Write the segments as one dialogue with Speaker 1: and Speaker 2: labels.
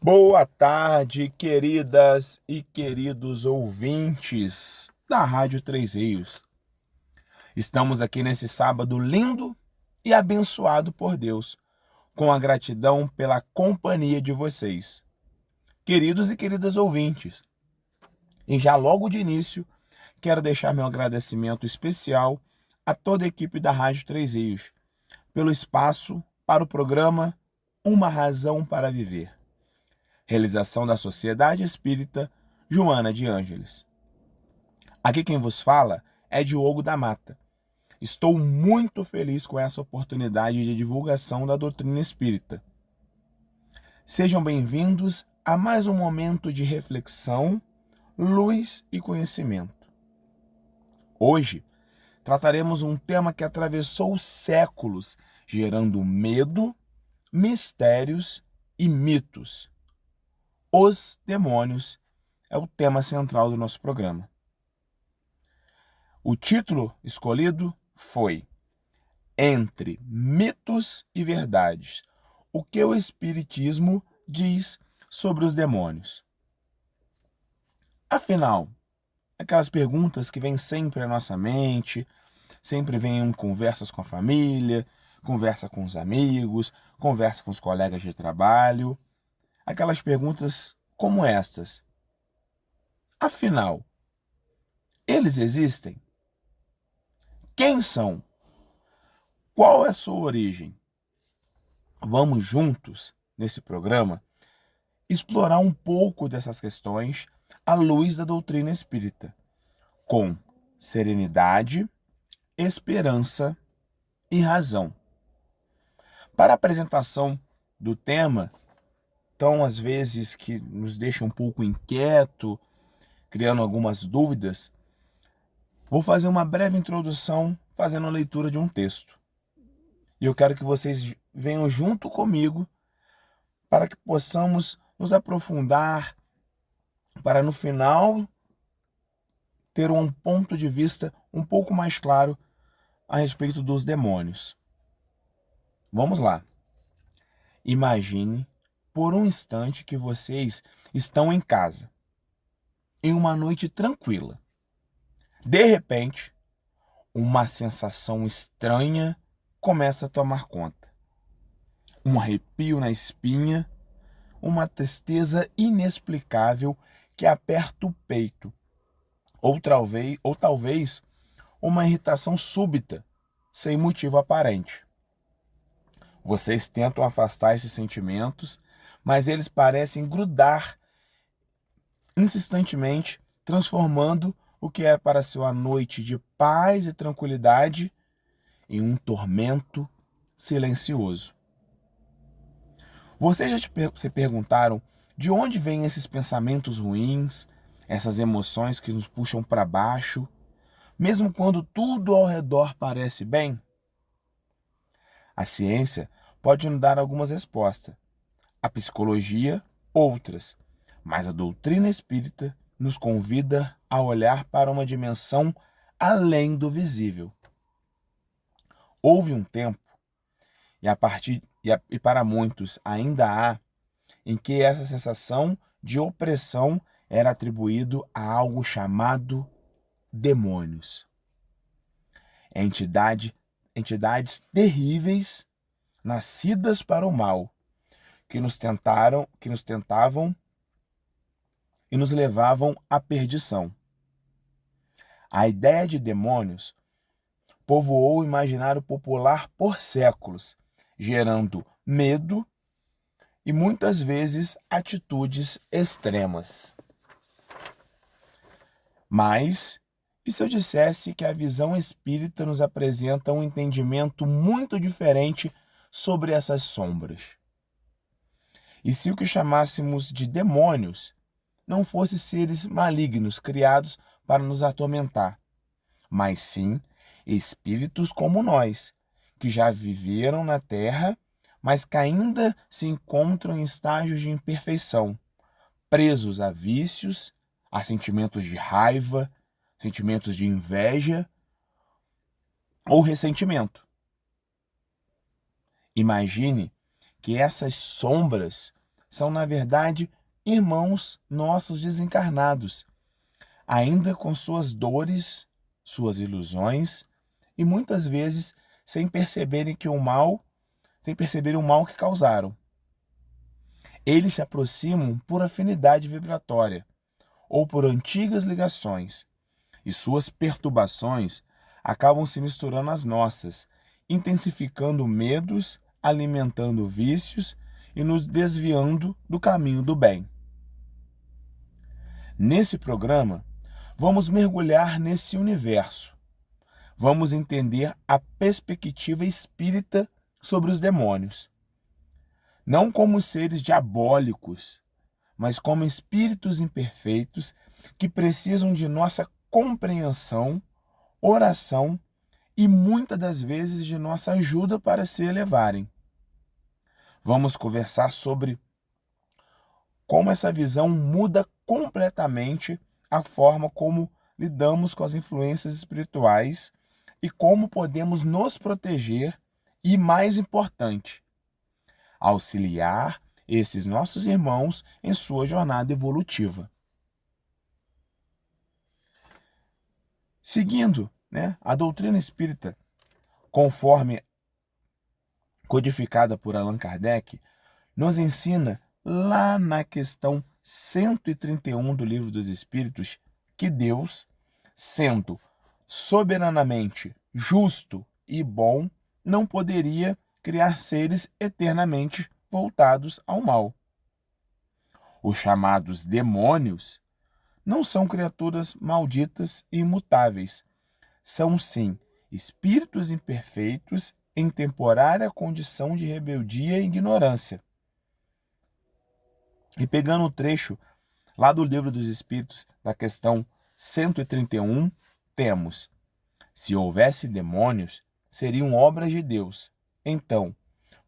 Speaker 1: Boa tarde, queridas e queridos ouvintes da Rádio Três Rios. Estamos aqui nesse sábado lindo e abençoado por Deus, com a gratidão pela companhia de vocês, queridos e queridas ouvintes. E já logo de início, quero deixar meu agradecimento especial a toda a equipe da Rádio Três Rios pelo espaço para o programa Uma Razão para Viver. Realização da Sociedade Espírita Joana de Ângeles. Aqui quem vos fala é Diogo da Mata. Estou muito feliz com essa oportunidade de divulgação da doutrina espírita. Sejam bem-vindos a mais um momento de reflexão, luz e conhecimento. Hoje trataremos um tema que atravessou séculos, gerando medo, mistérios e mitos. Os demônios é o tema central do nosso programa. O título escolhido foi Entre Mitos e Verdades. O que o Espiritismo diz sobre os demônios? Afinal, aquelas perguntas que vêm sempre à nossa mente, sempre vêm em conversas com a família, conversa com os amigos, conversa com os colegas de trabalho, aquelas perguntas como estas. Afinal, eles existem? Quem são? Qual é a sua origem? Vamos juntos, nesse programa, explorar um pouco dessas questões à luz da doutrina espírita, com serenidade, esperança e razão. Para a apresentação do tema, tão às vezes que nos deixa um pouco inquieto, criando algumas dúvidas, vou fazer uma breve introdução fazendo a leitura de um texto. E eu quero que vocês venham junto comigo para que possamos nos aprofundar, para no final ter um ponto de vista um pouco mais claro a respeito dos demônios. Vamos lá. Imagine por um instante que vocês estão em casa, em uma noite tranquila. De repente, uma sensação estranha começa a tomar conta. Um arrepio na espinha, uma tristeza inexplicável que aperta o peito, ou talvez uma irritação súbita, sem motivo aparente. Vocês tentam afastar esses sentimentos, mas eles parecem grudar insistentemente, transformando o que era para ser uma noite de paz e tranquilidade em um tormento silencioso. Vocês já se perguntaram de onde vêm esses pensamentos ruins, essas emoções que nos puxam para baixo, mesmo quando tudo ao redor parece bem? A ciência pode nos dar algumas respostas, a psicologia outras, mas a doutrina espírita nos convida a olhar para uma dimensão além do visível. Houve um tempo, e para muitos ainda há, em que essa sensação de opressão era atribuído a algo chamado demônios. Entidades terríveis, nascidas para o mal, que nos tentavam e nos levavam à perdição. A ideia de demônios povoou o imaginário popular por séculos, gerando medo e muitas vezes atitudes extremas. Mas, e se eu dissesse que a visão espírita nos apresenta um entendimento muito diferente sobre essas sombras? E se o que chamássemos de demônios não fossem seres malignos criados para nos atormentar, mas sim espíritos como nós, que já viveram na Terra, mas que ainda se encontram em estágios de imperfeição, presos a vícios, a sentimentos de raiva, sentimentos de inveja ou ressentimento. Imagine que essas sombras são, na verdade, irmãos nossos desencarnados, ainda com suas dores, suas ilusões, e muitas vezes sem perceberem o mal que causaram. Eles se aproximam por afinidade vibratória ou por antigas ligações, e suas perturbações acabam se misturando às nossas, intensificando medos, alimentando vícios e nos desviando do caminho do bem. Nesse programa, vamos mergulhar nesse universo. Vamos entender a perspectiva espírita sobre os demônios. Não como seres diabólicos, mas como espíritos imperfeitos que precisam de nossa compreensão, oração e muitas das vezes de nossa ajuda para se elevarem. Vamos conversar sobre como essa visão muda completamente a forma como lidamos com as influências espirituais e como podemos nos proteger e, mais importante, auxiliar esses nossos irmãos em sua jornada evolutiva. Seguindo, a doutrina espírita, conforme codificada por Allan Kardec, nos ensina lá na questão 131 do Livro dos Espíritos que Deus, sendo soberanamente justo e bom, não poderia criar seres eternamente voltados ao mal. Os chamados demônios não são criaturas malditas e imutáveis. São, sim, espíritos imperfeitos em temporária condição de rebeldia e ignorância. E pegando o trecho lá do Livro dos Espíritos, da questão 131, temos: se houvesse demônios, seriam obras de Deus. Então,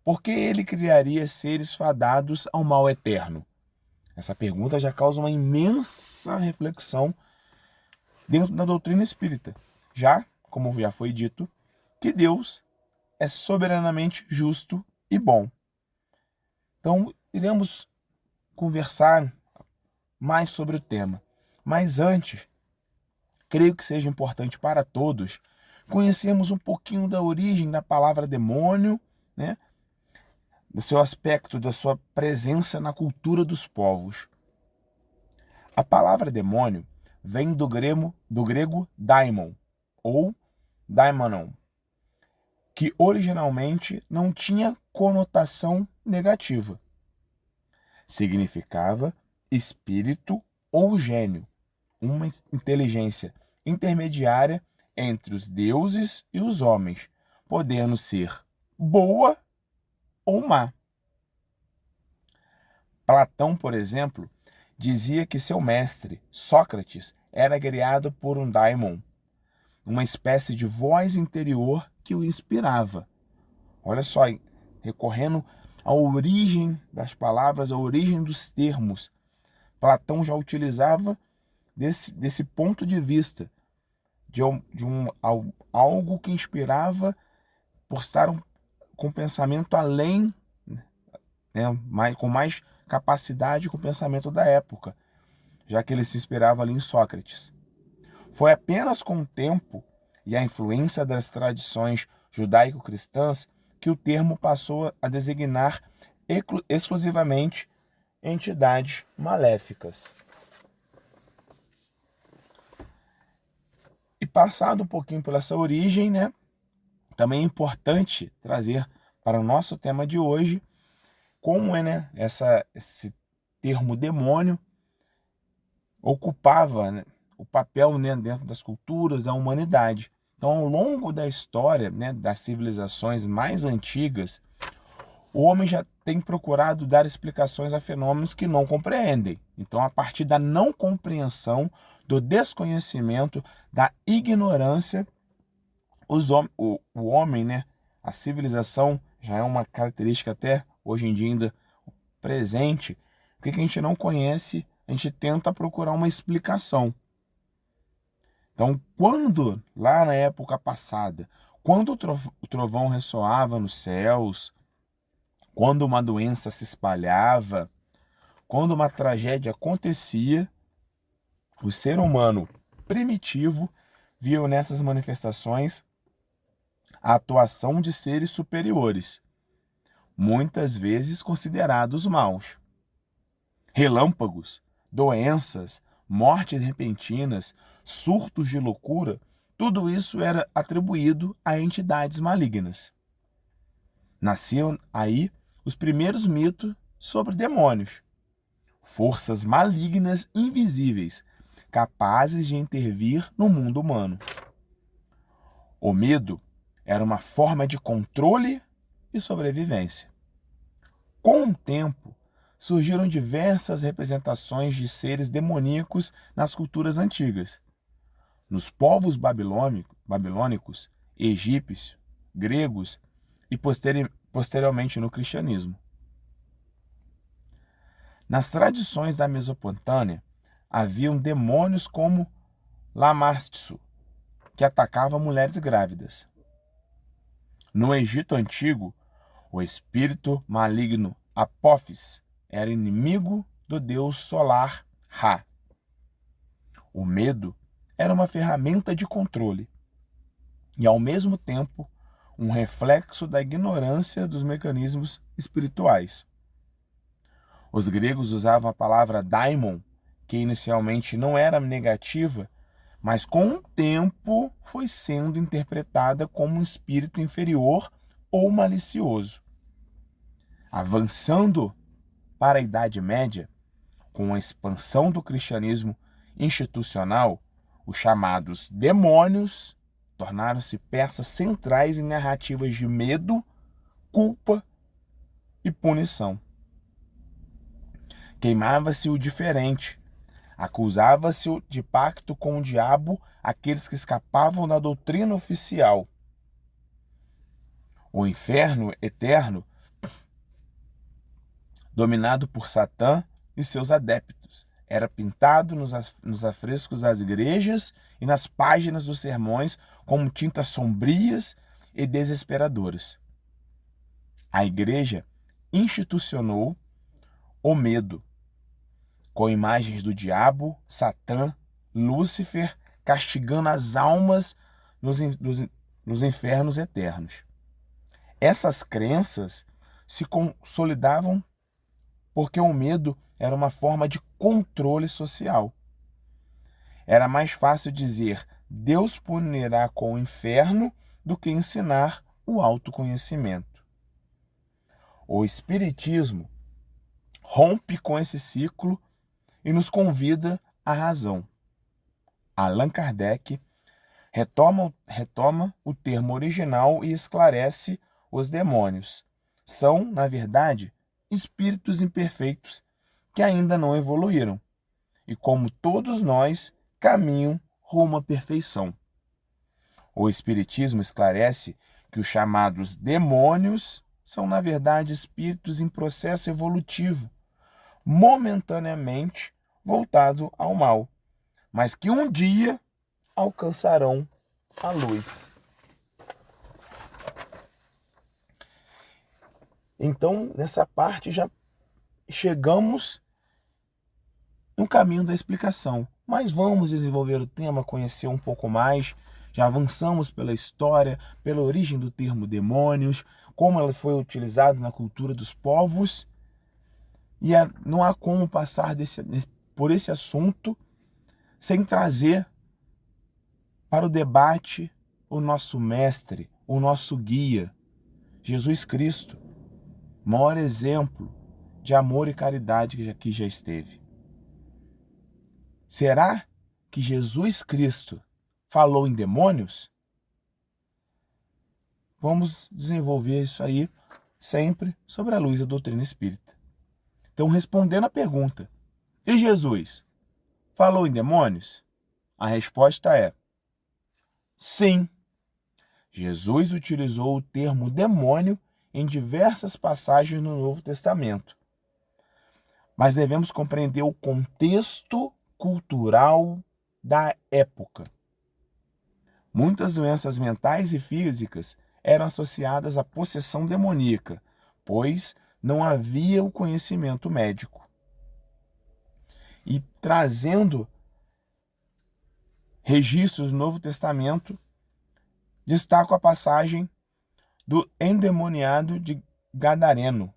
Speaker 1: por que ele criaria seres fadados ao mal eterno? Essa pergunta já causa uma imensa reflexão dentro da doutrina espírita. Já, como já foi dito, que Deus é soberanamente justo e bom. Então, iremos conversar mais sobre o tema. Mas antes, creio que seja importante para todos conhecermos um pouquinho da origem da palavra demônio, do seu aspecto, da sua presença na cultura dos povos. A palavra demônio vem do grego daimon, ou daimonon, que originalmente não tinha conotação negativa. Significava espírito ou gênio, uma inteligência intermediária entre os deuses e os homens, podendo ser boa ou má. Platão, por exemplo, dizia que seu mestre, Sócrates, era criado por um daimon, uma espécie de voz interior que o inspirava. Olha só, recorrendo à origem das palavras, à origem dos termos, Platão já utilizava desse ponto de vista, de algo que inspirava por estar com pensamento além, com mais capacidade com o pensamento da época, já que ele se inspirava ali em Sócrates. Foi apenas com o tempo e a influência das tradições judaico-cristãs que o termo passou a designar exclusivamente entidades maléficas. E passado um pouquinho por essa origem, também é importante trazer para o nosso tema de hoje como esse termo demônio ocupava o papel dentro das culturas da humanidade. Então, ao longo da história das civilizações mais antigas, o homem já tem procurado dar explicações a fenômenos que não compreendem. Então, a partir da não compreensão, do desconhecimento, da ignorância, o homem, a civilização, já é uma característica até hoje em dia ainda presente. O que a gente não conhece, a gente tenta procurar uma explicação. Então, quando, lá na época passada, quando o trovão ressoava nos céus, quando uma doença se espalhava, Quando uma tragédia acontecia, o ser humano primitivo viu nessas manifestações a atuação de seres superiores, muitas vezes considerados maus. Relâmpagos, doenças, mortes repentinas, surtos de loucura, tudo isso era atribuído a entidades malignas. Nasciam aí os primeiros mitos sobre demônios, forças malignas invisíveis, capazes de intervir no mundo humano. O medo era uma forma de controle e sobrevivência. Com o tempo, surgiram diversas representações de seres demoníacos nas culturas antigas. Nos povos babilônicos, egípcios, gregos e posteriormente no cristianismo. Nas tradições da Mesopotâmia, haviam demônios como Lamastsu, que atacava mulheres grávidas. No Egito Antigo, o espírito maligno Apófis era inimigo do deus solar Ra. O medo era uma ferramenta de controle e, ao mesmo tempo, um reflexo da ignorância dos mecanismos espirituais. Os gregos usavam a palavra daimon, que inicialmente não era negativa, mas com o tempo foi sendo interpretada como um espírito inferior ou malicioso. Avançando para a Idade Média, com a expansão do cristianismo institucional, os chamados demônios tornaram-se peças centrais em narrativas de medo, culpa e punição. Queimava-se o diferente, acusava-se de pacto com o diabo aqueles que escapavam da doutrina oficial. O inferno eterno, dominado por Satã e seus adeptos, era pintado nos afrescos das igrejas e nas páginas dos sermões como tintas sombrias e desesperadoras. A igreja institucionou o medo, com imagens do diabo, Satã, Lúcifer, castigando as almas nos infernos eternos. Essas crenças se consolidavam porque o medo era uma forma de controle social. Era mais fácil dizer Deus punirá com o inferno do que ensinar o autoconhecimento. O Espiritismo rompe com esse ciclo e nos convida à razão. Allan Kardec retoma o termo original e esclarece os demônios. São, na verdade, espíritos imperfeitos que ainda não evoluíram e, como todos nós, caminham rumo à perfeição. O Espiritismo esclarece que os chamados demônios são, na verdade, espíritos em processo evolutivo, momentaneamente voltado ao mal, mas que um dia alcançarão a luz. Então, nessa parte já chegamos no caminho da explicação, mas vamos desenvolver o tema, conhecer um pouco mais. Já avançamos pela história, pela origem do termo demônios, como ela foi utilizada na cultura dos povos. E não há como passar por esse assunto sem trazer para o debate o nosso mestre, o nosso guia, Jesus Cristo, maior exemplo de amor e caridade que aqui já esteve. Será que Jesus Cristo falou em demônios? Vamos desenvolver isso aí sempre sobre a luz da doutrina espírita. Então, respondendo a pergunta, e Jesus falou em demônios? A resposta é sim. Jesus utilizou o termo demônio em diversas passagens no Novo Testamento. Mas devemos compreender o contexto cultural da época. Muitas doenças mentais e físicas eram associadas à possessão demoníaca, pois não havia o conhecimento médico. e trazendo registros do Novo Testamento, destaco a passagem do endemoniado de Gadareno.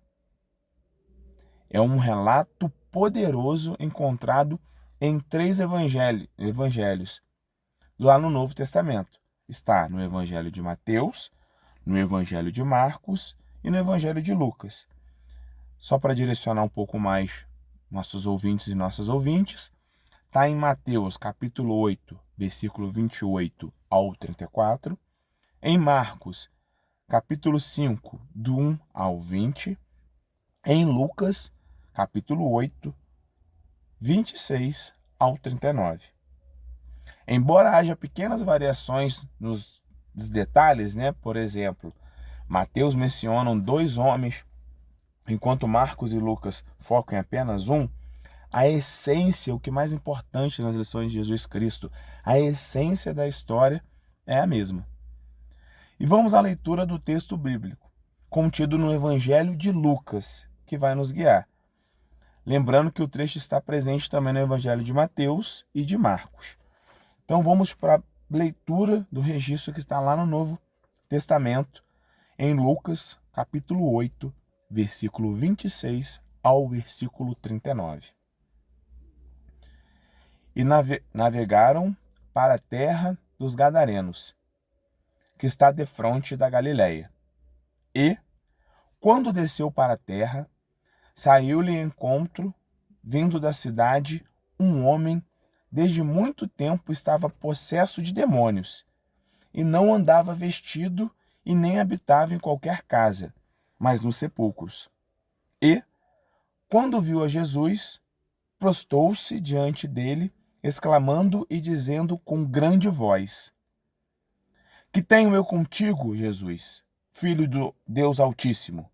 Speaker 1: É um relato poderoso encontrado em 3 evangelhos lá no Novo Testamento. Está no Evangelho de Mateus, no Evangelho de Marcos e no Evangelho de Lucas. Só para direcionar um pouco mais nossos ouvintes e nossas ouvintes, está em Mateus, capítulo 8, versículo 28 ao 34, em Marcos, capítulo 5, do 1 ao 20, em Lucas, capítulo 8, 26 ao 39. Embora haja pequenas variações nos detalhes, por exemplo, Mateus mencionam 2 homens, enquanto Marcos e Lucas focam em apenas um, a essência, o que é mais importante nas lições de Jesus Cristo, a essência da história é a mesma. E vamos à leitura do texto bíblico, contido no Evangelho de Lucas, que vai nos guiar. Lembrando que o trecho está presente também no Evangelho de Mateus e de Marcos. Então vamos para a leitura do registro que está lá no Novo Testamento, em Lucas, capítulo 8, versículo 26 ao versículo 39. E navegaram para a terra dos Gadarenos, que está defronte da Galileia. E, quando desceu para a terra, saiu-lhe em encontro, vindo da cidade, um homem, desde muito tempo estava possesso de demônios, e não andava vestido e nem habitava em qualquer casa, mas nos sepulcros. E, quando viu a Jesus, prostou-se diante dele, exclamando e dizendo com grande voz: Que tenho eu contigo, Jesus, Filho do Deus Altíssimo?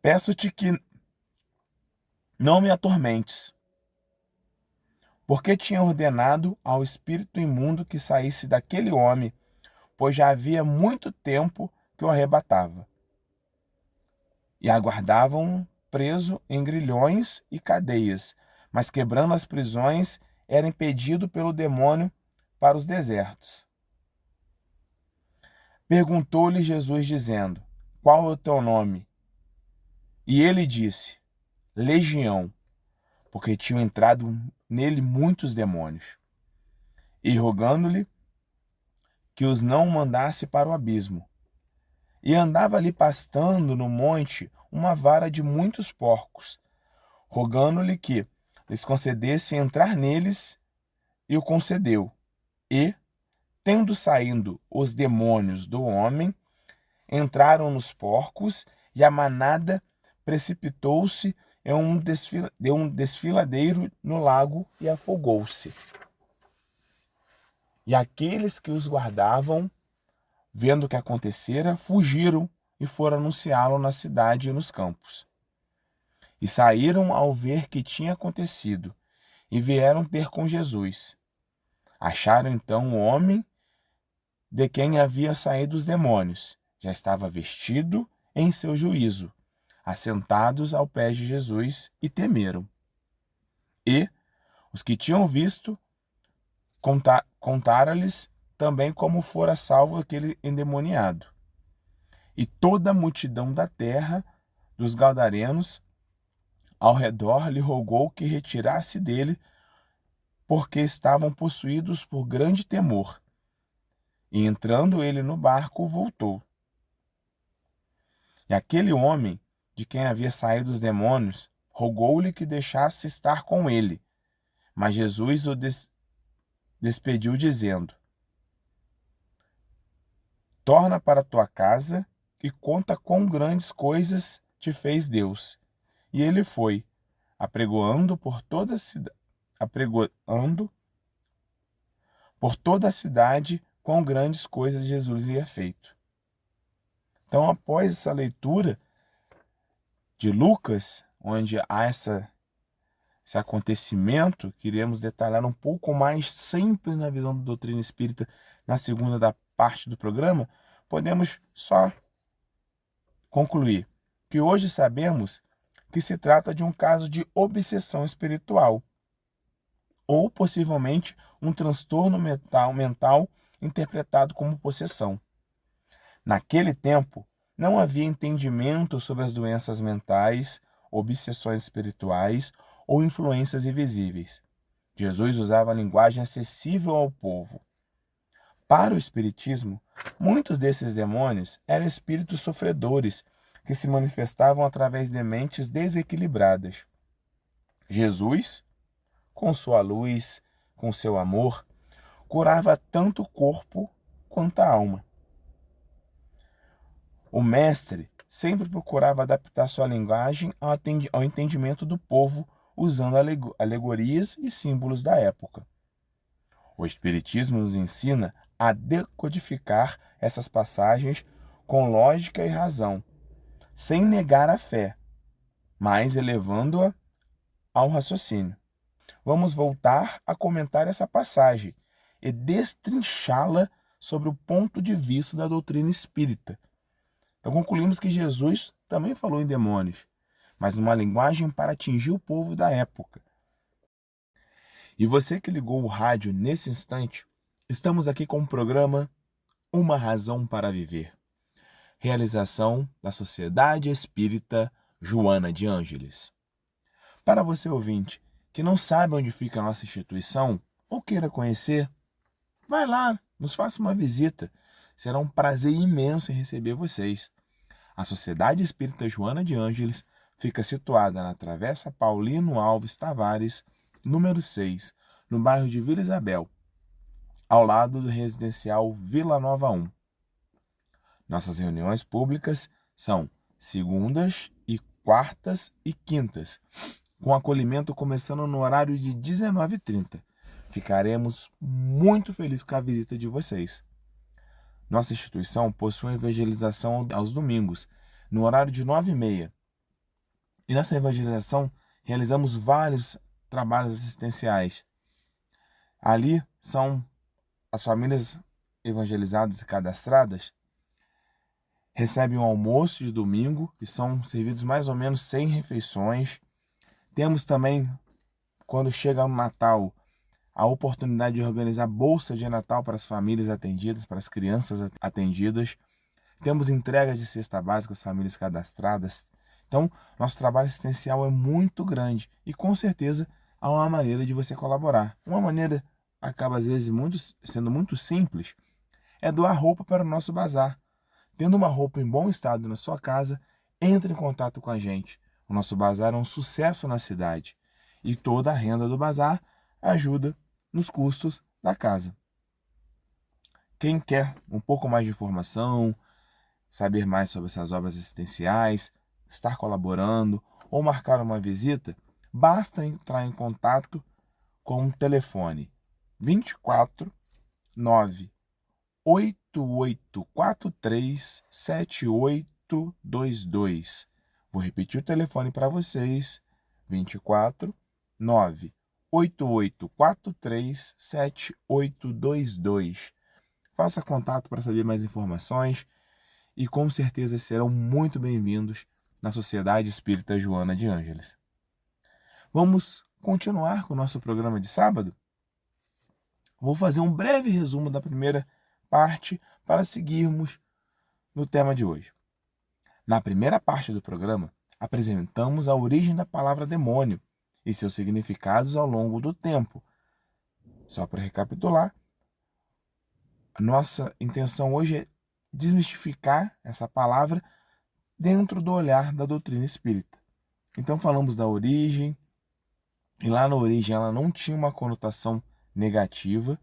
Speaker 1: Peço-te que não me atormentes, porque tinha ordenado ao espírito imundo que saísse daquele homem, pois já havia muito tempo que o arrebatava. E aguardavam preso em grilhões e cadeias, mas quebrando as prisões, era impedido pelo demônio para os desertos. Perguntou-lhe Jesus, dizendo: Qual é o teu nome? E ele disse: Legião, porque tinham entrado nele muitos demônios. E rogando-lhe que os não mandasse para o abismo. E andava ali pastando no monte uma vara de muitos porcos, rogando-lhe que lhes concedesse entrar neles, e o concedeu. E, tendo saído os demônios do homem, entraram nos porcos, e a manada precipitou-se em um desfiladeiro no lago e afogou-se. E aqueles que os guardavam, vendo o que acontecera, fugiram e foram anunciá-lo na cidade e nos campos. E saíram ao ver que tinha acontecido, e vieram ter com Jesus. Acharam então o homem de quem havia saído os demônios. Já estava vestido em seu juízo, assentados ao pé de Jesus, e temeram. E os que tinham visto contaram-lhes também como fora salvo aquele endemoniado. E toda a multidão da terra, dos Gadarenos, ao redor lhe rogou que retirasse dele, porque estavam possuídos por grande temor. E entrando ele no barco, voltou. E aquele homem, de quem havia saído os demônios, rogou-lhe que deixasse estar com ele. Mas Jesus o despediu, dizendo: Torna para tua casa e conta quão grandes coisas te fez Deus. E ele foi, apregoando por toda a cidade quão grandes coisas Jesus lhe havia feito. Então, após essa leitura de Lucas, onde há esse acontecimento, que iremos detalhar um pouco mais sempre na visão da doutrina espírita, na segunda parte do programa, podemos só concluir que hoje sabemos que se trata de um caso de obsessão espiritual, ou possivelmente um transtorno mental interpretado como possessão. Naquele tempo, não havia entendimento sobre as doenças mentais, obsessões espirituais ou influências invisíveis. Jesus usava a linguagem acessível ao povo. Para o Espiritismo, muitos desses demônios eram espíritos sofredores que se manifestavam através de mentes desequilibradas. Jesus, com sua luz, com seu amor, curava tanto o corpo quanto a alma. O mestre sempre procurava adaptar sua linguagem ao entendimento do povo, usando alegorias e símbolos da época. O Espiritismo nos ensina a decodificar essas passagens com lógica e razão, sem negar a fé, mas elevando-a ao raciocínio. Vamos voltar a comentar essa passagem e destrinchá-la sobre o ponto de vista da doutrina espírita. Então concluímos que Jesus também falou em demônios, mas numa linguagem para atingir o povo da época. E você que ligou o rádio nesse instante, estamos aqui com o programa Uma Razão para Viver. Realização da Sociedade Espírita Joana de Ângeles. Para você ouvinte que não sabe onde fica a nossa instituição ou queira conhecer, vai lá, nos faça uma visita. Será um prazer imenso em receber vocês. A Sociedade Espírita Joana de Ângeles fica situada na Travessa Paulino Alves Tavares, número 6, no bairro de Vila Isabel, ao lado do residencial Vila Nova 1. Nossas reuniões públicas são segundas e quartas e quintas, com acolhimento começando no horário de 19h30. Ficaremos muito felizes com a visita de vocês. Nossa instituição possui evangelização aos domingos, no horário de 9h30. E nessa evangelização realizamos vários trabalhos assistenciais. Ali são as famílias evangelizadas e cadastradas recebem um almoço de domingo e são servidos mais ou menos 100 refeições. Temos também, quando chega o Natal, a oportunidade de organizar bolsa de Natal para as famílias atendidas, para as crianças atendidas. Temos entregas de cesta básica às famílias cadastradas. Então, nosso trabalho assistencial é muito grande e, com certeza, há uma maneira de você colaborar. Uma maneira, acaba às vezes sendo muito simples, é doar roupa para o nosso bazar. Tendo uma roupa em bom estado na sua casa, entre em contato com a gente. O nosso bazar é um sucesso na cidade e toda a renda do bazar ajuda nos custos da casa. Quem quer um pouco mais de informação, saber mais sobre essas obras assistenciais, estar colaborando ou marcar uma visita, basta entrar em contato com o telefone 24 9 8843 7822. Vou repetir o telefone para vocês: 24 9 8843 7822. Faça contato para saber mais informações e com certeza serão muito bem-vindos na Sociedade Espírita Joana de Ângeles. Vamos continuar com o nosso programa de sábado? Vou fazer um breve resumo da primeira parte para seguirmos no tema de hoje. Na primeira parte do programa, apresentamos a origem da palavra demônio e seus significados ao longo do tempo. Só para recapitular, a nossa intenção hoje é desmistificar essa palavra dentro do olhar da doutrina espírita. Então falamos da origem, e lá na origem ela não tinha uma conotação negativa,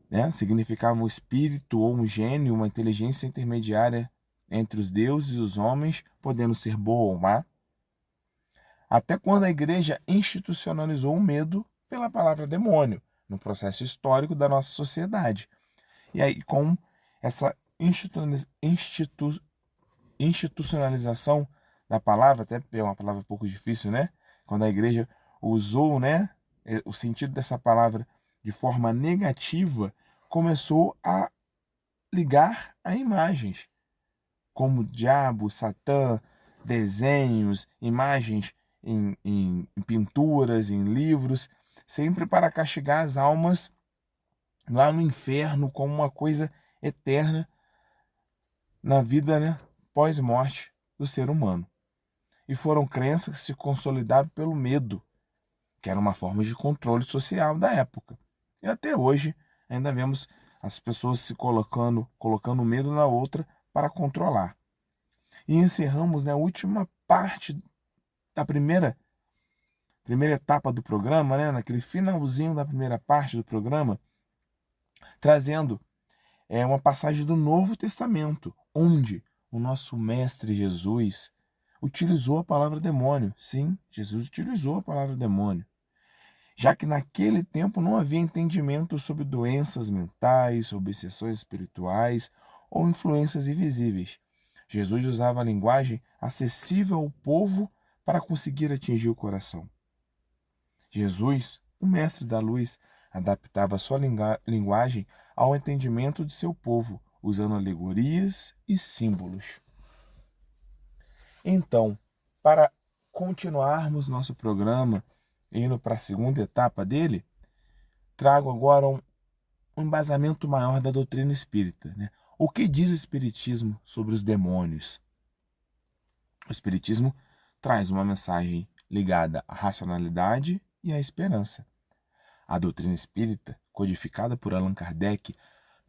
Speaker 1: né? Significava um espírito ou um gênio, uma inteligência intermediária entre os deuses e os homens, podendo ser boa ou má. Até quando a igreja institucionalizou o medo pela palavra demônio, no processo histórico da nossa sociedade. E aí, com essa institucionalização da palavra, até é uma palavra um pouco difícil, né? Quando a igreja usou, né, o sentido dessa palavra de forma negativa, começou a ligar a imagens, como o diabo, Satã, desenhos, imagens em pinturas, em livros, sempre para castigar as almas lá no inferno como uma coisa eterna na vida, né, pós-morte do ser humano. E foram crenças que se consolidaram pelo medo, que era uma forma de controle social da época. E até hoje ainda vemos as pessoas se colocando medo na outra para controlar. E encerramos, né, a última parte da primeira etapa do programa, né, naquele finalzinho da primeira parte do programa, trazendo uma passagem do Novo Testamento, onde o nosso Mestre Jesus utilizou a palavra demônio. Sim, Jesus utilizou a palavra demônio, já que naquele tempo não havia entendimento sobre doenças mentais, obsessões espirituais ou influências invisíveis. Jesus usava a linguagem acessível ao povo para conseguir atingir o coração. Jesus, o mestre da luz, adaptava a sua linguagem ao entendimento de seu povo, usando alegorias e símbolos. Então, para continuarmos nosso programa, indo para a segunda etapa dele, trago agora um embasamento maior da doutrina espírita, né? O que diz o Espiritismo sobre os demônios? O Espiritismo traz uma mensagem ligada à racionalidade e à esperança. A doutrina espírita, codificada por Allan Kardec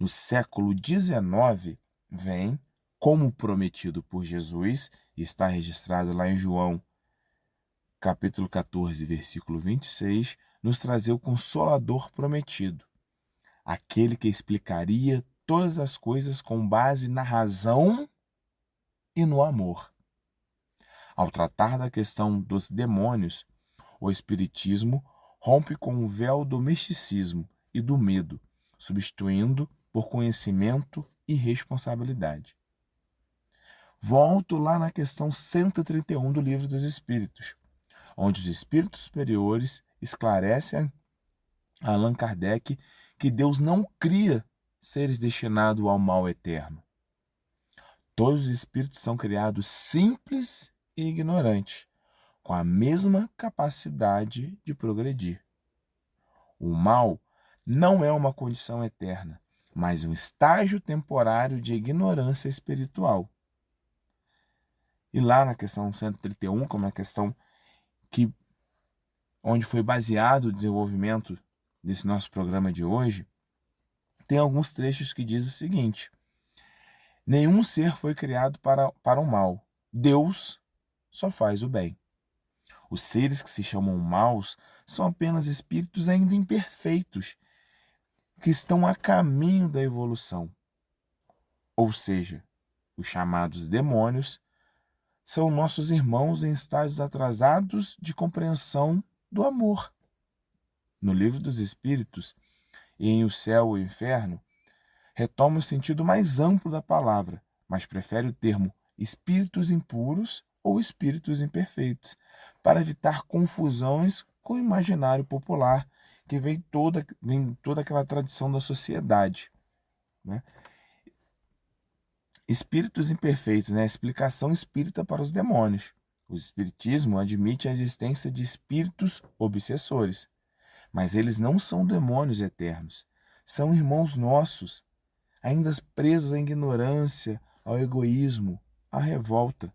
Speaker 1: no século XIX, vem, como prometido por Jesus, e está registrado lá em João, capítulo 14, versículo 26, nos trazer o Consolador prometido, aquele que explicaria todas as coisas com base na razão e no amor. Ao tratar da questão dos demônios, o Espiritismo rompe com o véu do misticismo e do medo, substituindo por conhecimento e responsabilidade. Volto lá na questão 131 do Livro dos Espíritos, onde os espíritos superiores esclarecem a Allan Kardec que Deus não cria seres destinados ao mal eterno. Todos os espíritos são criados simples e ignorantes, com a mesma capacidade de progredir. O mal não é uma condição eterna, mas um estágio temporário de ignorância espiritual. E lá na questão 131, como é a questão onde foi baseado o desenvolvimento desse nosso programa de hoje, tem alguns trechos que dizem o seguinte: nenhum ser foi criado para o mal. Deus só faz o bem. Os seres que se chamam maus são apenas espíritos ainda imperfeitos, que estão a caminho da evolução. Ou seja, os chamados demônios são nossos irmãos em estágios atrasados de compreensão do amor. No Livro dos Espíritos, e em O Céu e o Inferno, retoma o sentido mais amplo da palavra, mas prefere o termo espíritos impuros ou espíritos imperfeitos, para evitar confusões com o imaginário popular, que vem toda aquela tradição da sociedade, né? Espíritos imperfeitos, né? A explicação espírita para os demônios. O espiritismo admite a existência de espíritos obsessores, mas eles não são demônios eternos. São irmãos nossos, ainda presos à ignorância, ao egoísmo, à revolta,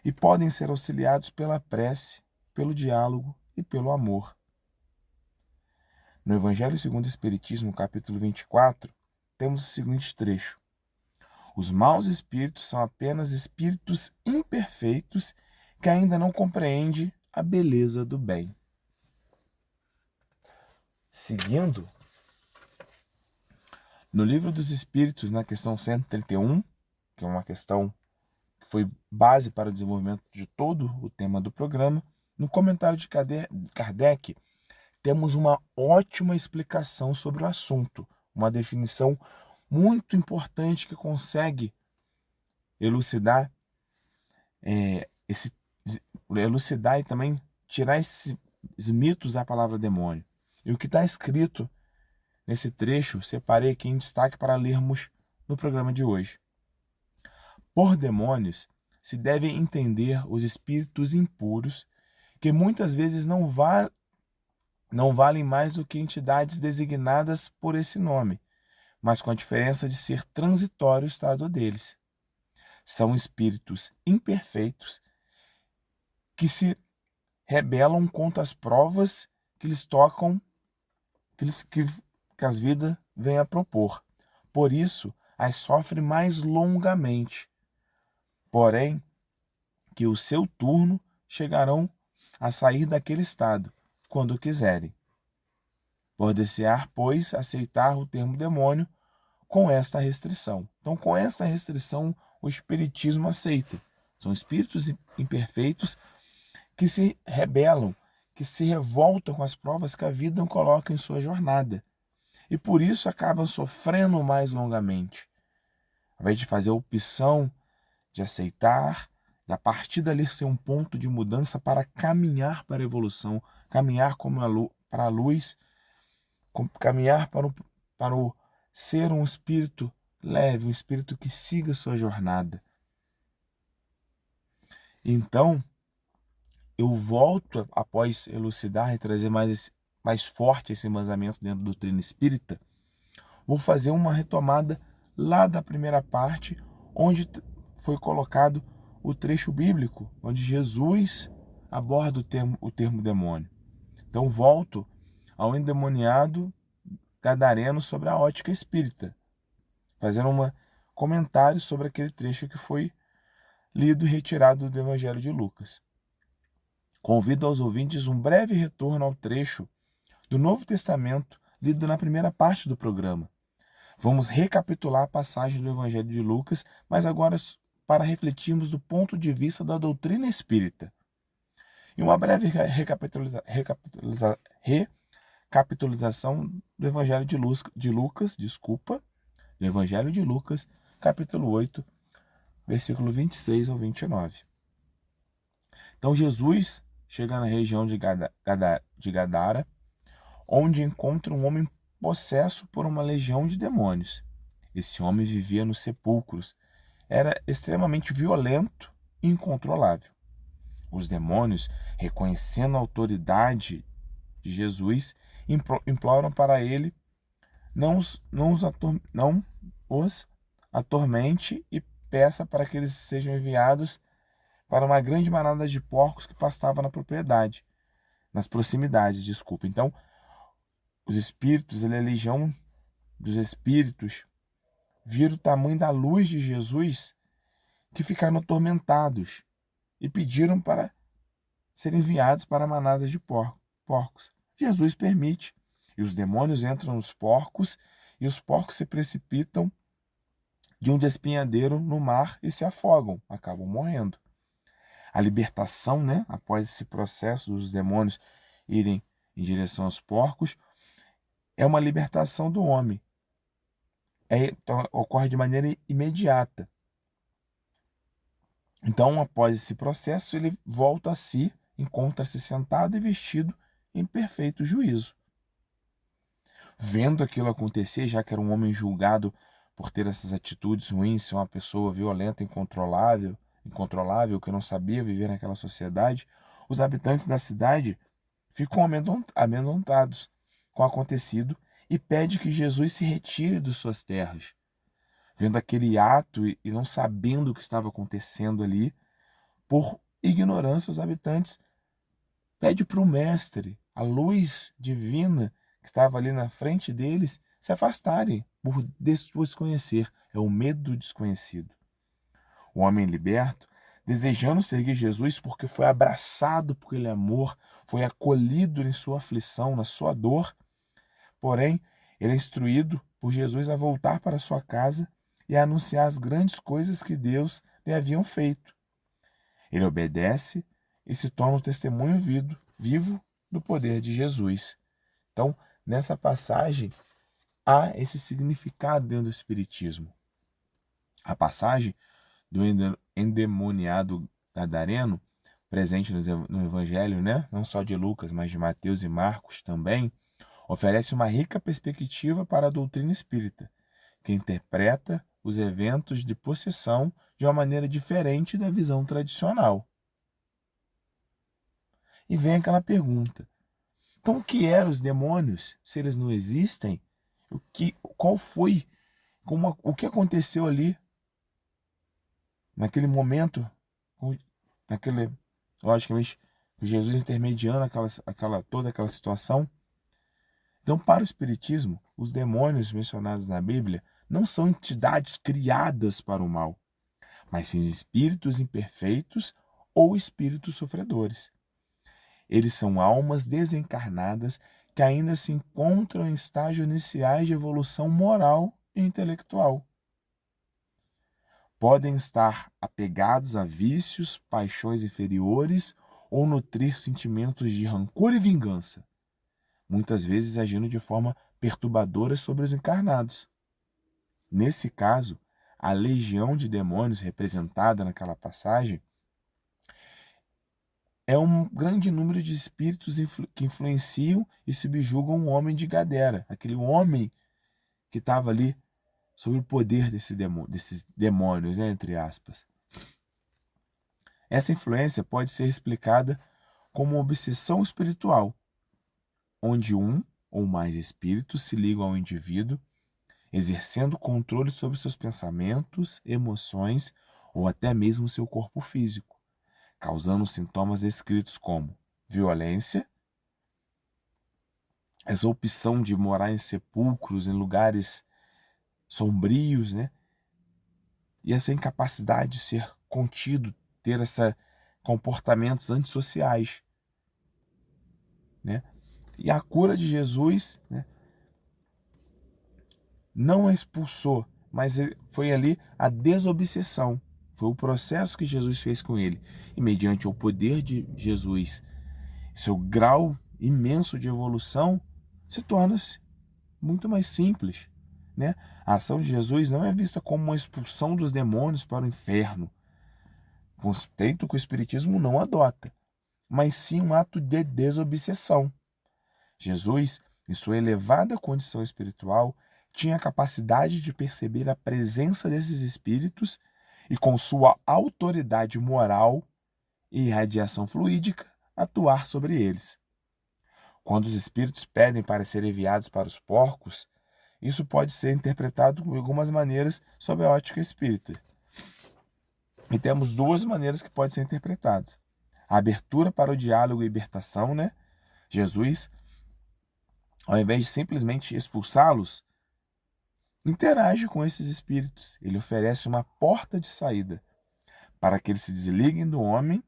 Speaker 1: e podem ser auxiliados pela prece, pelo diálogo e pelo amor. No Evangelho segundo o Espiritismo, capítulo 24, temos o seguinte trecho: os maus espíritos são apenas espíritos imperfeitos que ainda não compreendem a beleza do bem. Seguindo, no Livro dos Espíritos, na questão 131, que é uma questão que foi base para o desenvolvimento de todo o tema do programa, no comentário de Kardec, temos uma ótima explicação sobre o assunto, uma definição muito importante que consegue elucidar e também tirar esses mitos da palavra demônio. E o que está escrito nesse trecho, separei aqui em destaque para lermos no programa de hoje. Por demônios se deve entender os espíritos impuros, que muitas vezes não valem mais do que entidades designadas por esse nome, mas com a diferença de ser transitório o estado deles. São espíritos imperfeitos que se rebelam contra as provas que lhes tocam, que as vidas vêm a propor. Por isso, as sofrem mais longamente. Porém, que o seu turno chegarão a sair daquele estado, quando quiserem. Por desejar, pois, aceitar o termo demônio com esta restrição. Então, com esta restrição, o Espiritismo aceita. São espíritos imperfeitos que se rebelam, que se revoltam com as provas que a vida coloca em sua jornada. E por isso acabam sofrendo mais longamente. Ao invés de fazer a opção de aceitar, da partir dali ser um ponto de mudança para caminhar para a evolução, caminhar para a luz, caminhar para o ser um espírito leve, um espírito que siga sua jornada. Então, eu volto, após elucidar e trazer mais forte esse embasamento dentro da doutrina espírita, vou fazer uma retomada lá da primeira parte, onde foi colocado o trecho bíblico, onde Jesus aborda o termo demônio. Então, volto ao endemoniado gadareno sobre a ótica espírita, fazendo um comentário sobre aquele trecho que foi lido e retirado do Evangelho de Lucas. Convido aos ouvintes um breve retorno ao trecho do Novo Testamento lido na primeira parte do programa. Vamos recapitular a passagem do Evangelho de Lucas, mas agora para refletirmos do ponto de vista da doutrina espírita. E uma breve recapitulação do Evangelho de Lucas, do Evangelho de Lucas, capítulo 8, versículo 26 ao 29. Então Jesus chega na região de Gadara, onde encontra um homem possesso por uma legião de demônios. Esse homem vivia nos sepulcros, era extremamente violento e incontrolável. Os demônios, reconhecendo a autoridade de Jesus, imploram para ele não os atormente e peça para que eles sejam enviados para uma grande manada de porcos que pastava nas proximidades. Então, os espíritos, a legião dos espíritos, viram o tamanho da luz de Jesus que ficaram atormentados e pediram para serem enviados para manadas de porcos. Jesus permite, e os demônios entram nos porcos, e os porcos se precipitam de um despenhadeiro no mar e se afogam, acabam morrendo. A libertação, após esse processo dos demônios irem em direção aos porcos, é uma libertação do homem. Então, ocorre de maneira imediata. Então, após esse processo, ele volta a si, encontra-se sentado e vestido em perfeito juízo. Vendo aquilo acontecer, já que era um homem julgado por ter essas atitudes ruins, ser uma pessoa violenta, incontrolável, que não sabia viver naquela sociedade, os habitantes da cidade ficam amedrontados com o acontecido e pedem que Jesus se retire de suas terras. Vendo aquele ato e não sabendo o que estava acontecendo ali, por ignorância, os habitantes pedem para o mestre, a luz divina que estava ali na frente deles, se afastarem por desconhecer. É o medo do desconhecido. O homem liberto, desejando seguir Jesus porque foi abraçado por aquele amor, foi acolhido em sua aflição, na sua dor, porém, ele é instruído por Jesus a voltar para sua casa e a anunciar as grandes coisas que Deus lhe haviam feito. Ele obedece e se torna um testemunho vivo do poder de Jesus. Então, nessa passagem, há esse significado dentro do Espiritismo. A passagem do endemoniado gadareno, presente no Evangelho, não só de Lucas, mas de Mateus e Marcos também, oferece uma rica perspectiva para a doutrina espírita, que interpreta os eventos de possessão de uma maneira diferente da visão tradicional. E vem aquela pergunta: então o que eram os demônios? Se eles não existem, o que aconteceu ali, naquele momento, logicamente, Jesus intermediando toda aquela situação? Então, para o Espiritismo, os demônios mencionados na Bíblia não são entidades criadas para o mal, mas sim espíritos imperfeitos ou espíritos sofredores. Eles são almas desencarnadas que ainda se encontram em estágios iniciais de evolução moral e intelectual. Podem estar apegados a vícios, paixões inferiores ou nutrir sentimentos de rancor e vingança, muitas vezes agindo de forma perturbadora sobre os encarnados. Nesse caso, a legião de demônios representada naquela passagem é um grande número de espíritos que influenciam e subjugam o homem de Gadara, aquele homem que estava ali sob o poder desses demônios, entre aspas. Essa influência pode ser explicada como uma obsessão espiritual, onde um ou mais espíritos se ligam ao indivíduo, exercendo controle sobre seus pensamentos, emoções ou até mesmo seu corpo físico, causando sintomas descritos como violência, essa opção de morar em sepulcros, em lugares sombrios, né? E essa incapacidade de ser contido, ter comportamentos antissociais, né? E a cura de Jesus, né, não a expulsou, mas foi ali a desobsessão. Foi o processo que Jesus fez com ele. E mediante o poder de Jesus, seu grau imenso de evolução, se torna-se muito mais simples, né? A ação de Jesus não é vista como uma expulsão dos demônios para o inferno, conceito que o Espiritismo não adota, mas sim um ato de desobsessão. Jesus, em sua elevada condição espiritual, tinha a capacidade de perceber a presença desses espíritos e, com sua autoridade moral e radiação fluídica, atuar sobre eles. Quando os espíritos pedem para serem enviados para os porcos, isso pode ser interpretado de algumas maneiras sob a ótica espírita. E temos duas maneiras que podem ser interpretadas. A abertura para o diálogo e libertação, né? Jesus, ao invés de simplesmente expulsá-los, interage com esses espíritos. Ele oferece uma porta de saída para que eles se desliguem do homem,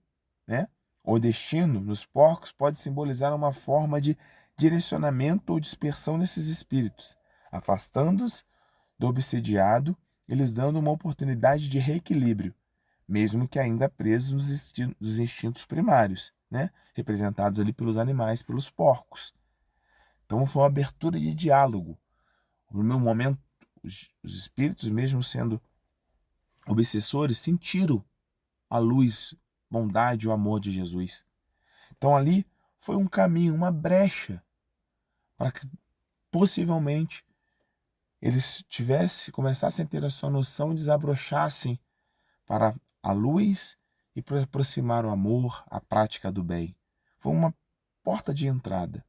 Speaker 1: né? O destino nos porcos pode simbolizar uma forma de direcionamento ou dispersão desses espíritos, afastando-os do obsidiado, eles dando uma oportunidade de reequilíbrio, mesmo que ainda presos nos instintos primários, né? Representados ali pelos animais, pelos porcos. Então foi uma abertura de diálogo. No meu momento, os espíritos, mesmo sendo obsessores, sentiram a luz, bondade e o amor de Jesus. Então ali foi um caminho, uma brecha, para que possivelmente eles começassem a ter a sua noção e desabrochassem para a luz e para aproximar o amor, a prática do bem. Foi uma porta de entrada.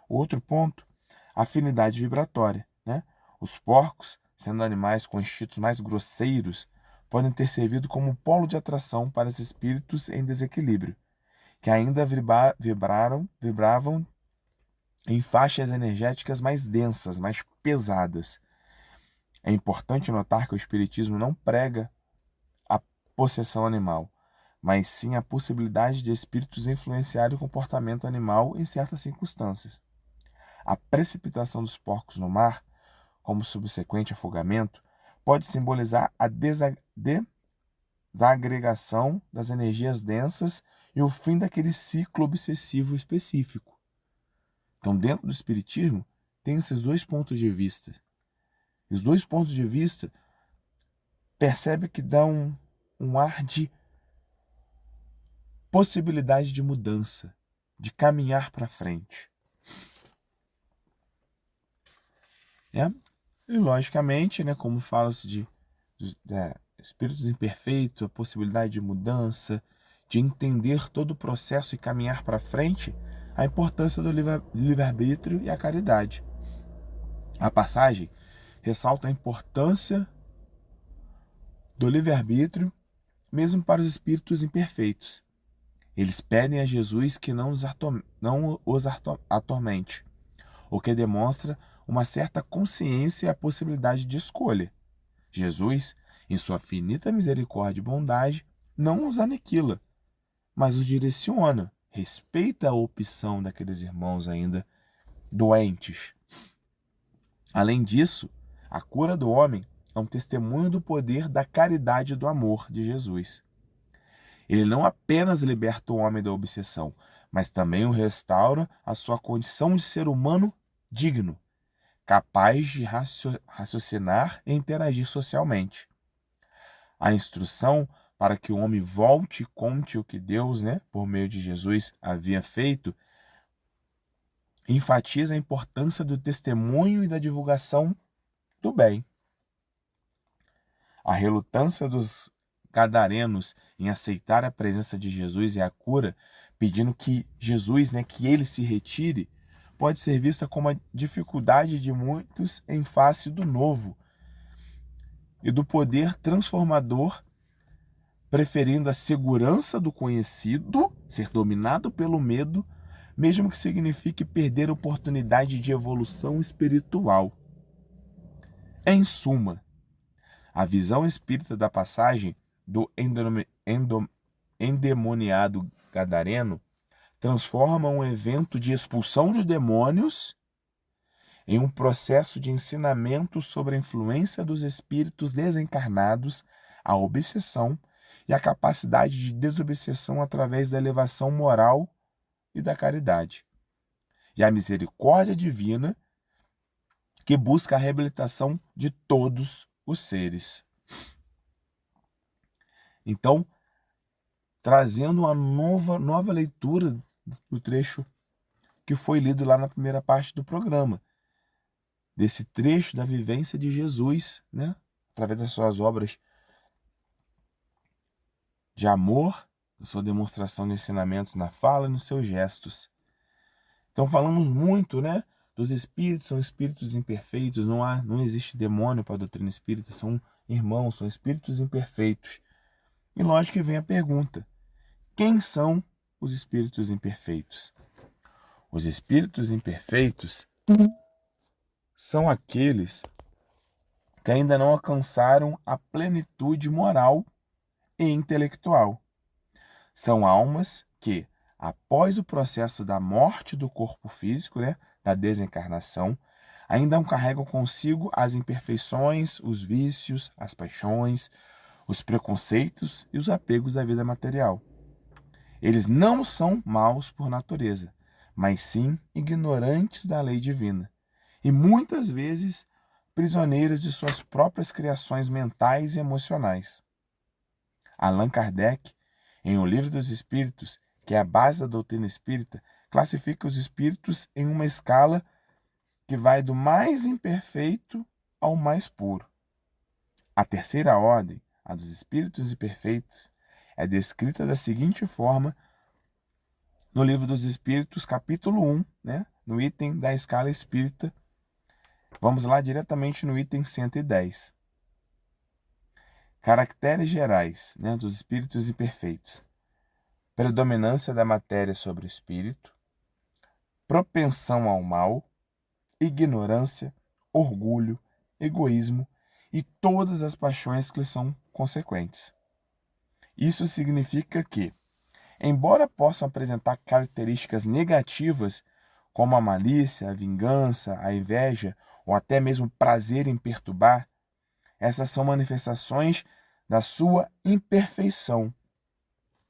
Speaker 1: Outro ponto, afinidade vibratória, né? Os porcos, sendo animais com instintos mais grosseiros, podem ter servido como polo de atração para os espíritos em desequilíbrio, que ainda vibravam em faixas energéticas mais densas, mais pesadas. É importante notar que o Espiritismo não prega a possessão animal, mas sim a possibilidade de espíritos influenciarem o comportamento animal em certas circunstâncias. A precipitação dos porcos no mar, como subsequente afogamento, pode simbolizar a desagregação das energias densas e o fim daquele ciclo obsessivo específico. Então, dentro do Espiritismo, tem esses dois pontos de vista. Os dois pontos de vista percebe que dão um ar de possibilidade de mudança, de caminhar para frente. E, logicamente, né, como fala-se espíritos imperfeitos, a possibilidade de mudança, de entender todo o processo e caminhar para frente, a importância do livre-arbítrio e a caridade. A passagem ressalta a importância do livre-arbítrio mesmo para os espíritos imperfeitos. Eles pedem a Jesus que não os atormente, o que demonstra uma certa consciência e a possibilidade de escolha. Jesus, em sua finita misericórdia e bondade, não os aniquila, mas os direciona, respeita a opção daqueles irmãos ainda doentes. Além disso, a cura do homem é um testemunho do poder da caridade e do amor de Jesus. Ele não apenas liberta o homem da obsessão, mas também o restaura à sua condição de ser humano digno, capaz de raciocinar e interagir socialmente. A instrução para que o homem volte e conte o que Deus, por meio de Jesus, havia feito, enfatiza a importância do testemunho e da divulgação do bem. A relutância dos gadarenos em aceitar a presença de Jesus e a cura, pedindo que Jesus, que ele se retire, pode ser vista como a dificuldade de muitos em face do novo e do poder transformador, preferindo a segurança do conhecido, ser dominado pelo medo, mesmo que signifique perder a oportunidade de evolução espiritual. Em suma, a visão espírita da passagem do endemoniado gadareno transforma um evento de expulsão de demônios em um processo de ensinamento sobre a influência dos espíritos desencarnados, a obsessão e a capacidade de desobsessão através da elevação moral e da caridade. E a misericórdia divina que busca a reabilitação de todos os seres. Então, trazendo uma nova leitura do trecho que foi lido lá na primeira parte do programa, desse trecho da vivência de Jesus, através das suas obras de amor, da sua demonstração de ensinamentos na fala e nos seus gestos. Então falamos muito, dos espíritos, são espíritos imperfeitos, não existe demônio para a doutrina espírita, são irmãos, são espíritos imperfeitos. E lógico que vem a pergunta: quem são os espíritos imperfeitos? Os espíritos imperfeitos são aqueles que ainda não alcançaram a plenitude moral e intelectual. São almas que, após o processo da morte do corpo físico, da desencarnação, ainda carregam consigo as imperfeições, os vícios, as paixões, os preconceitos e os apegos da vida material. Eles não são maus por natureza, mas sim ignorantes da lei divina e muitas vezes prisioneiros de suas próprias criações mentais e emocionais. Allan Kardec, em O Livro dos Espíritos, que é a base da doutrina espírita, classifica os espíritos em uma escala que vai do mais imperfeito ao mais puro. A terceira ordem, a dos espíritos imperfeitos, é descrita da seguinte forma no Livro dos Espíritos, capítulo 1, no item da escala espírita. Vamos lá diretamente no item 110. Caracteres gerais, dos espíritos imperfeitos: predominância da matéria sobre o espírito, propensão ao mal, ignorância, orgulho, egoísmo e todas as paixões que lhe são consequentes. Isso significa que, embora possam apresentar características negativas, como a malícia, a vingança, a inveja ou até mesmo prazer em perturbar, essas são manifestações da sua imperfeição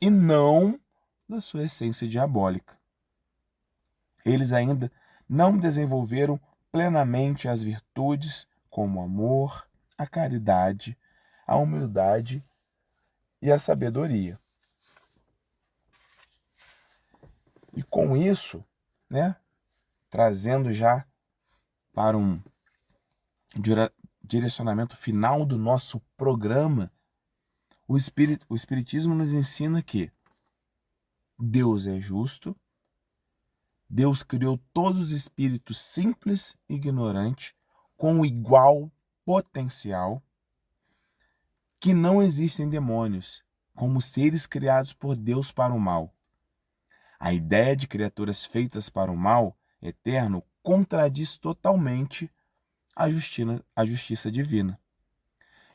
Speaker 1: e não da sua essência diabólica. Eles ainda não desenvolveram plenamente as virtudes como o amor, a caridade, a humildade e a sabedoria. E com isso, trazendo já para um direcionamento final do nosso programa, O Espiritismo nos ensina que Deus é justo, Deus criou todos os espíritos simples e ignorantes com igual potencial, que não existem demônios como seres criados por Deus para o mal. A ideia de criaturas feitas para o mal eterno contradiz totalmente a justiça divina.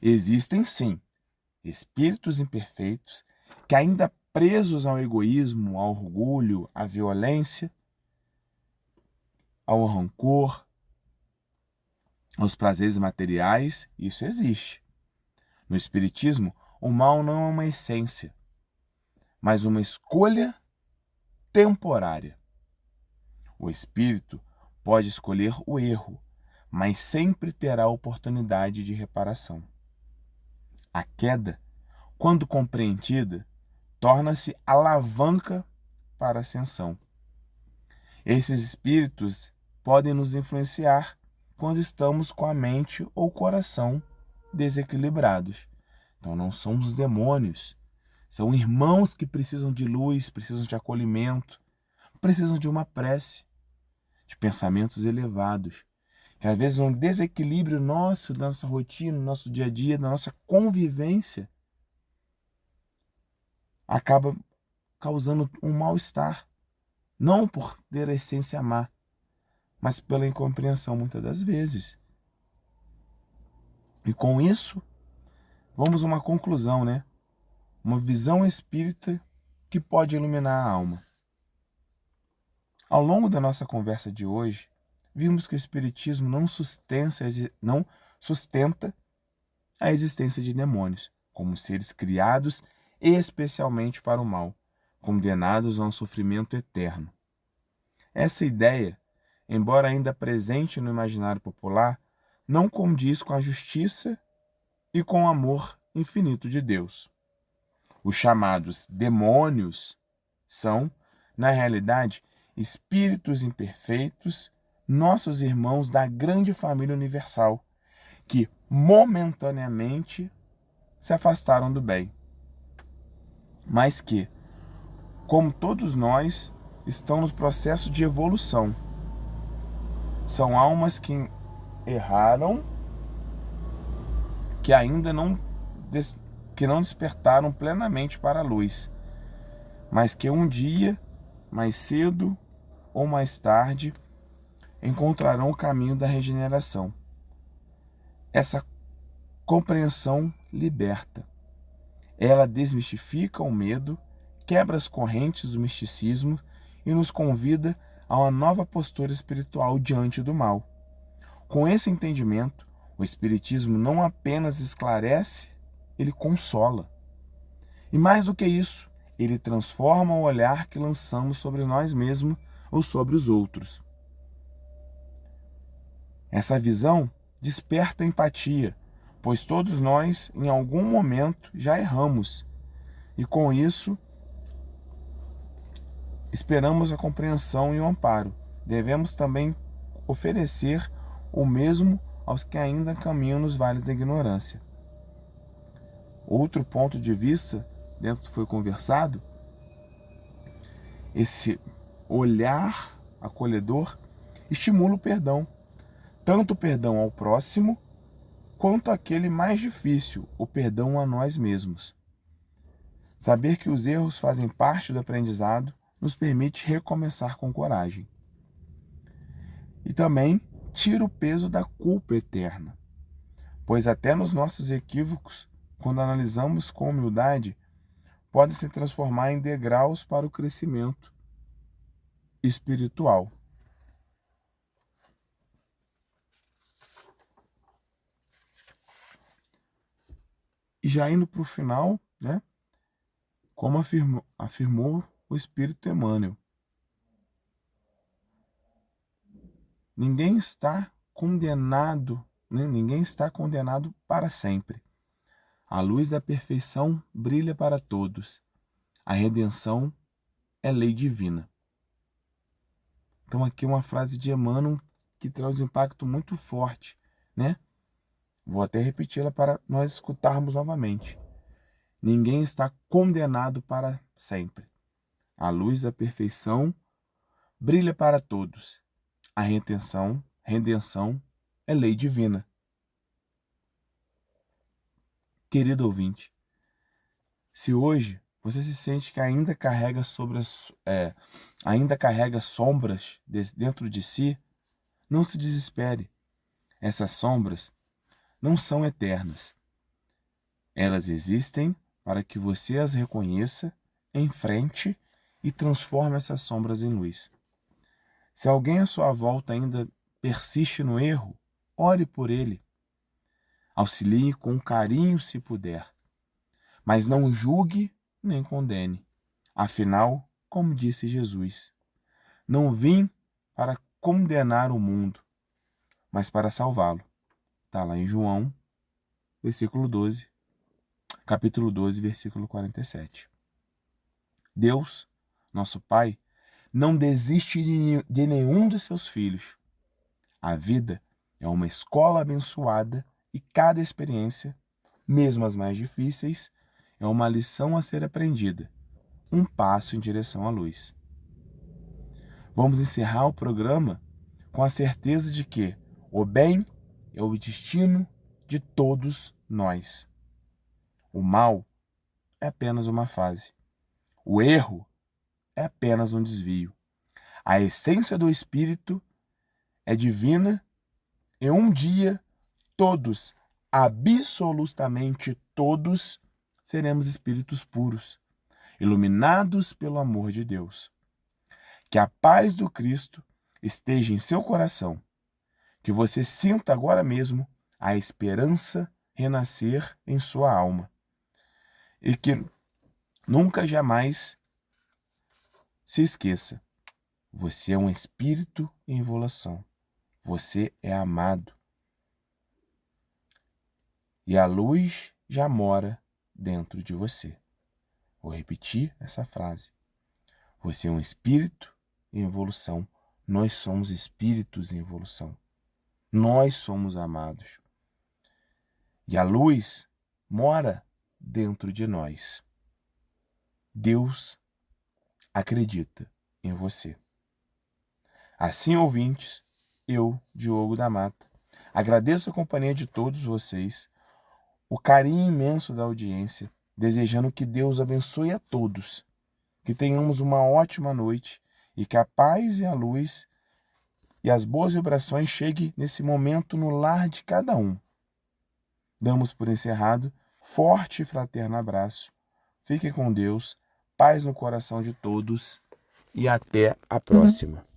Speaker 1: Existem, sim, espíritos imperfeitos que, ainda presos ao egoísmo, ao orgulho, à violência, ao rancor, aos prazeres materiais, isso existe. No Espiritismo, o mal não é uma essência, mas uma escolha temporária. O espírito pode escolher o erro, mas sempre terá oportunidade de reparação. A queda, quando compreendida, torna-se alavanca para a ascensão. Esses espíritos podem nos influenciar quando estamos com a mente ou o coração desequilibrados. Então não são os demônios, são irmãos que precisam de luz, precisam de acolhimento, precisam de uma prece, de pensamentos elevados, que às vezes um desequilíbrio nosso, da nossa rotina, do nosso dia a dia, da nossa convivência, acaba causando um mal-estar. Não por ter a essência má, mas pela incompreensão muitas das vezes. E com isso, vamos a uma conclusão, né? Uma visão espírita que pode iluminar a alma. Ao longo da nossa conversa de hoje, vimos que o Espiritismo não sustenta a existência de demônios, como seres criados especialmente para o mal, condenados a um sofrimento eterno. Essa ideia, embora ainda presente no imaginário popular, não condiz com a justiça e com o amor infinito de Deus. Os chamados demônios são, na realidade, espíritos imperfeitos, nossos irmãos da grande família universal, que momentaneamente se afastaram do bem, mas que, como todos nós, estão no processo de evolução. São almas que erraram, que ainda não despertaram plenamente para a luz, mas que um dia, mais cedo ou mais tarde, encontrarão o caminho da regeneração. Essa compreensão liberta. Ela desmistifica o medo, quebra as correntes do misticismo e nos convida a uma nova postura espiritual diante do mal. Com esse entendimento, o Espiritismo não apenas esclarece, ele consola. E mais do que isso, ele transforma o olhar que lançamos sobre nós mesmos ou sobre os outros. Essa visão desperta empatia, pois todos nós, em algum momento, já erramos. E com isso, esperamos a compreensão e o amparo. Devemos também oferecer o mesmo aos que ainda caminham nos vales da ignorância. Outro ponto de vista, dentro do que foi conversado, esse olhar acolhedor estimula o perdão. Tanto o perdão ao próximo, quanto aquele mais difícil, o perdão a nós mesmos. Saber que os erros fazem parte do aprendizado nos permite recomeçar com coragem. E também tira o peso da culpa eterna, pois até nos nossos equívocos, quando analisamos com humildade, podem se transformar em degraus para o crescimento espiritual. E já indo para o final, né, como afirmou o Espírito Emmanuel, ninguém está condenado para sempre. A luz da perfeição brilha para todos. A redenção é lei divina. Então aqui uma frase de Emmanuel que traz um impacto muito forte, né? Vou até repeti-la para nós escutarmos novamente. Ninguém está condenado para sempre. A luz da perfeição brilha para todos. A redenção é lei divina. Querido ouvinte, se hoje você se sente que ainda carrega sombras dentro de si, não se desespere. Essas sombras não são eternas. Elas existem para que você as reconheça, enfrente e transforme essas sombras em luz. Se alguém à sua volta ainda persiste no erro, ore por ele. Auxilie com carinho se puder. Mas não julgue nem condene. Afinal, como disse Jesus, não vim para condenar o mundo, mas para salvá-lo. Está lá em João, capítulo 12, versículo 47. Deus, nosso Pai, não desiste de nenhum de seus filhos. A vida é uma escola abençoada e cada experiência, mesmo as mais difíceis, é uma lição a ser aprendida, um passo em direção à luz. Vamos encerrar o programa com a certeza de que o bem é o destino de todos nós. O mal é apenas uma fase. O erro é apenas um desvio. A essência do Espírito é divina e um dia todos, absolutamente todos, seremos espíritos puros, iluminados pelo amor de Deus. Que a paz do Cristo esteja em seu coração, que você sinta agora mesmo a esperança renascer em sua alma e que nunca jamais se esqueça, você é um espírito em evolução, você é amado e a luz já mora dentro de você. Vou repetir essa frase. Você é um espírito em evolução. Nós somos espíritos em evolução. Nós somos amados. E a luz mora dentro de nós. Deus acredita em você. Assim, ouvintes, eu, Diogo da Mata, agradeço a companhia de todos vocês, o carinho imenso da audiência, desejando que Deus abençoe a todos, que tenhamos uma ótima noite e que a paz e a luz e as boas vibrações cheguem nesse momento no lar de cada um. Damos por encerrado, forte e fraterno abraço, fiquem com Deus, paz no coração de todos e até a próxima.